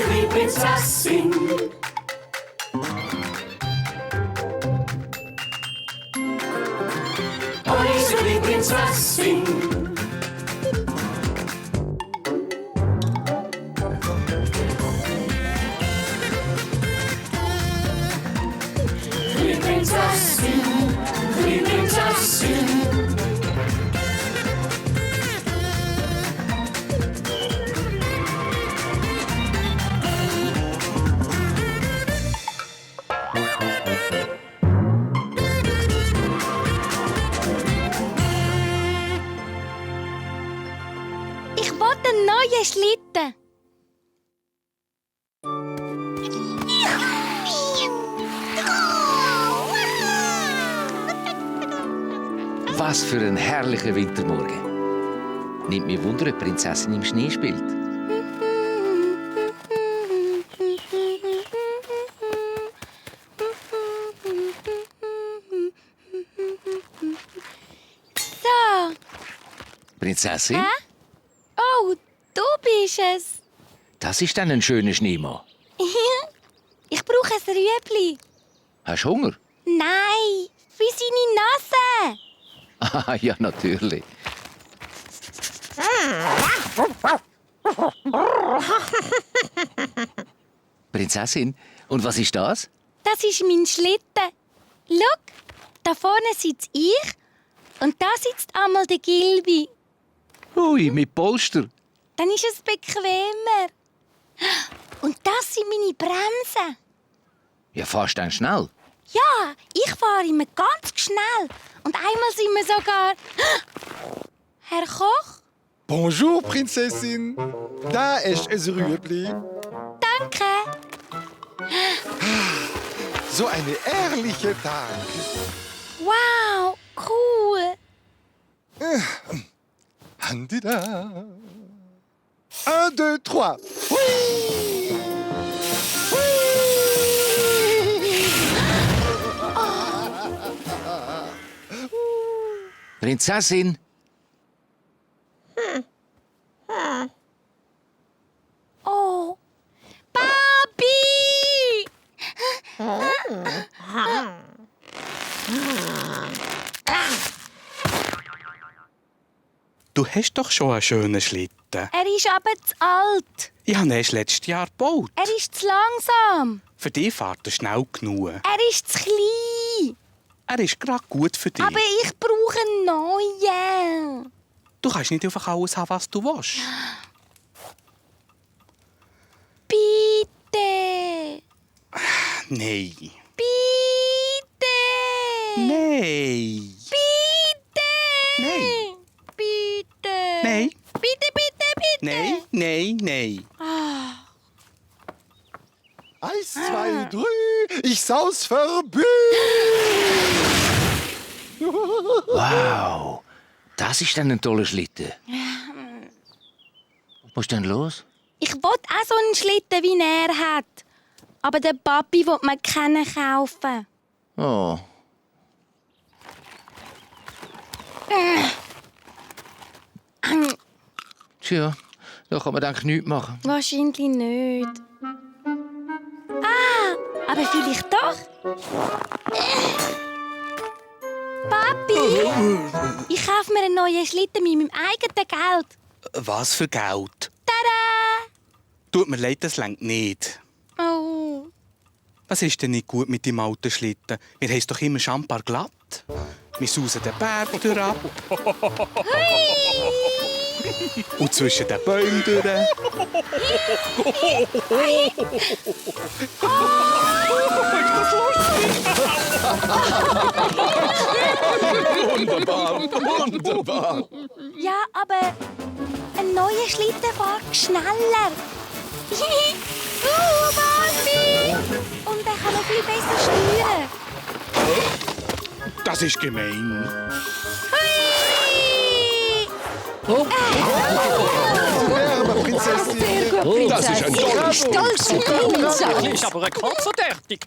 Prinzessin. Prinzessin. Prinzessin. Ich will einen neuen Schlitten. Was für ein herrlicher Wintermorgen. Nimmt mich Wunder, ob die Prinzessin im Schnee spielt. So. Prinzessin, Hä? Oh, du bist es. das ist dann ein schöner Schneemann. Ich brauche ein Rüebli. Hast du Hunger? Nein, für seine Nase. Ah, ja, natürlich. Prinzessin, und was ist das? Das ist mein Schlitten. Schau, da vorne sitze ich und da sitzt einmal der Gilby. Ui, mit Polster. Dann ist es bequemer. Und das sind meine Bremsen. Ja, fast dann schnell. Ja, ich fahre immer ganz schnell. Und einmal sind wir sogar... Herr Koch? Bonjour, Prinzessin. Da ist es Rüebli. Danke. So ein ehrlicher Tag. Wow, cool. Handida. 1, 2, 3. Hui! Prinzessin, Oh, Papi! Du hast doch schon einen schönen Schlitten. Er ist aber zu alt. Ich habe ihn erst letztes Jahr gebaut. Er ist zu langsam. Für dich fährt er schnell genug. Er ist zu klein. Er ist gerade gut für dich. Aber ich brauche einen neuen. Du kannst nicht einfach alles haben, was du willst. Bitte. Nein. Bitte. Nein. Bitte. Nein. Bitte. Nein. Bitte, bitte, bitte. Nein, nein, nein. 1, 2, 3. Ich saus verbü. wow, das ist dann ein toller Schlitten. Was ist denn los? Ich will auch so einen Schlitten, wie er hat. Aber der Papi will mir keinen kaufen. Oh, tja, da kann man eigentlich nichts machen. Wahrscheinlich nicht. Ah, aber vielleicht doch. Papi, ich kaufe mir einen neuen Schlitten mit meinem eigenen Geld. Was für Geld? Tada! Tut mir leid, das reicht nicht. Oh, Was ist denn nicht gut mit dem alten Schlitten? Wir haben es doch immer schambar glatt. Wir sausen den Berg durch. Und zwischen den Bäumen durch. Wunderbar, wunderbar. ja, aber ein neuer Schlitten fährt schneller. Papi! Und er kann noch viel besser steuern. Das ist gemein. Hui! Wärme, Prinzessin. Das ist ein toller Stolze Prinzessin. Ist aber katzendärtig.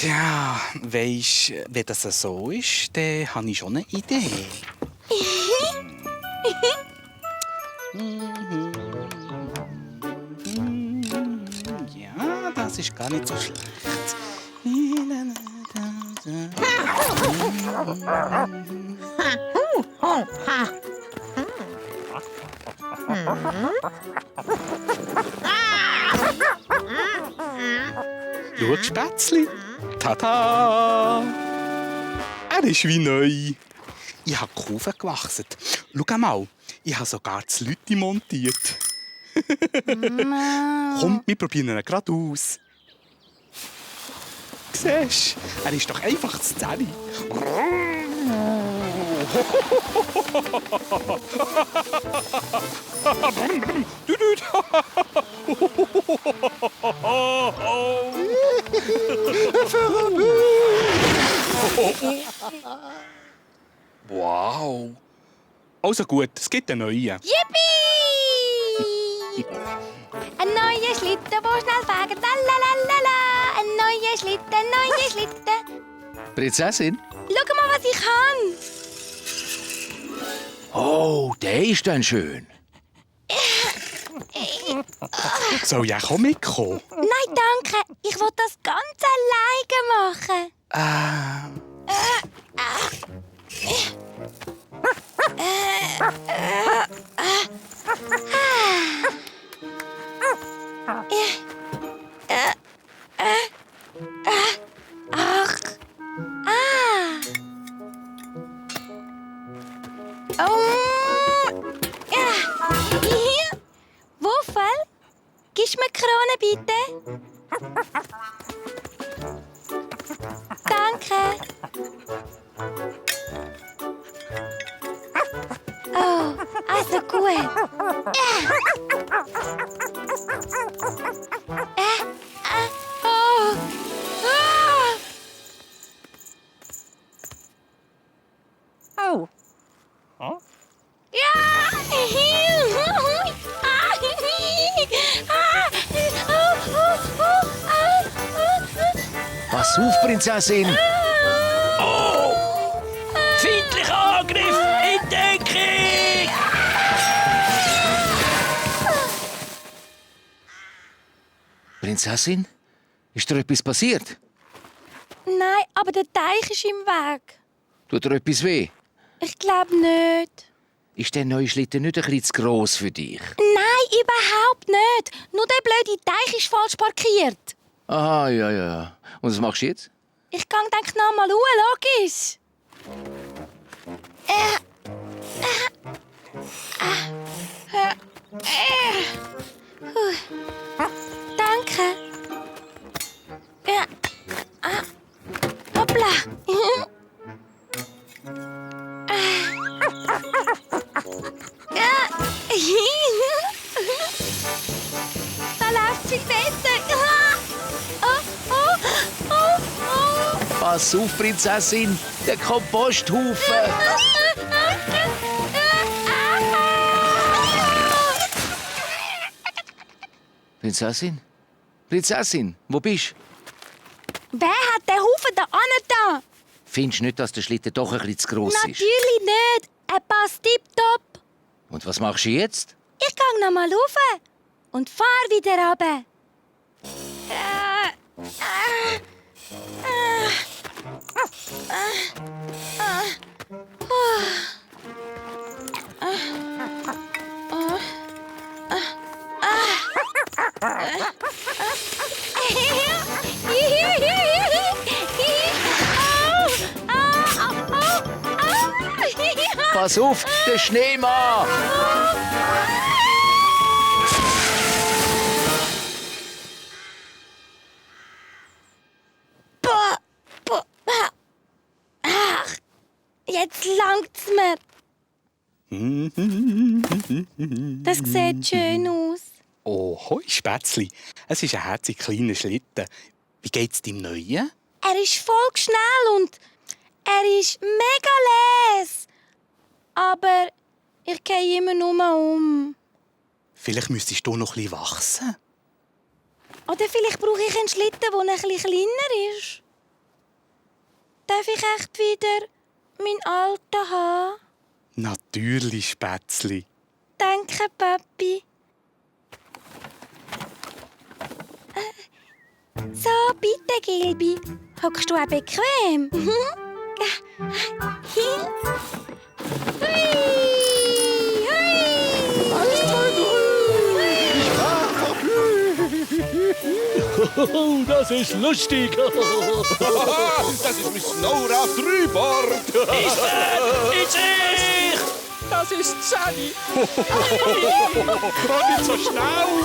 Ja, weisst, wenn das so ist, dann habe ich schon eine Idee. das ist gar nicht so schlecht. Schau, Spätzli. Tada! Er ist wie neu. Ich habe die Kurve gewachsen. Schau mal, ich habe sogar das Lütti montiert. Komm, wir probieren ihn gerade aus. Siehst du, er ist doch einfach zu 10. Wow. Also gut, es gibt einen neuen. Yippie! Ein neuer Schlitten, der schnell fährt. Lalalala. Ein neuer Schlitten. Prinzessin? Schau mal, was ich kann. Oh, der ist dann schön. Soll ich auch mitkommen? Nein, danke. Ich will das ganz alleine machen. Ach. Hier. Wuffel, gibst du mir die Krone bitte? Danke. Oh, also gut. Oh. Oh. Ja! Pass auf, Prinzessin! Feindlicher Angriff in Deckung! Prinzessin? Ist dir etwas passiert? Nein, aber der Teich ist im Weg. Tut dir etwas weh? Ich glaube nicht. Ist der neue Schlitten nicht ein bisschen zu gross für dich? Nein, überhaupt nicht. Nur der blöde Teich ist falsch parkiert. Aha, ja. Und was machst du jetzt? Ich gang denk noch mal logisch. Danke. Hoppla. Da läuft viel besser. Pass auf, Prinzessin! Der Komposthaufen! Prinzessin? Prinzessin, wo bist du? Wer hat den Haufen da angetan? Findest du nicht, dass der Schlitten doch ein bisschen zu gross ist? Natürlich nicht. Er passt tipptopp. Und was machst du jetzt? Ich gang noch mal rauf und fahr wieder runter. Pass auf, der Schneemann! Jetzt langt's mir. Das sieht schön aus. Oh, hoi, Spätzli. Es ist ein herzig kleiner Schlitten. Wie geht's deinem Neuen? Er ist voll schnell und er ist mega les. Aber ich gehe immer nur um. Vielleicht müsstest du noch ein bisschen wachsen. Oder vielleicht brauche ich einen Schlitten, der ein bisschen kleiner ist. Darf ich echt wieder meinen alten haben? Natürlich, Spätzli. Danke, Papi. So, bitte, Gilbi. Hockst du auch bequem? Hui! Alles toll, Das ist lustig. Das ist Miss Nora Trübord. Ist ich! Das ist Sally. Nicht so schnell!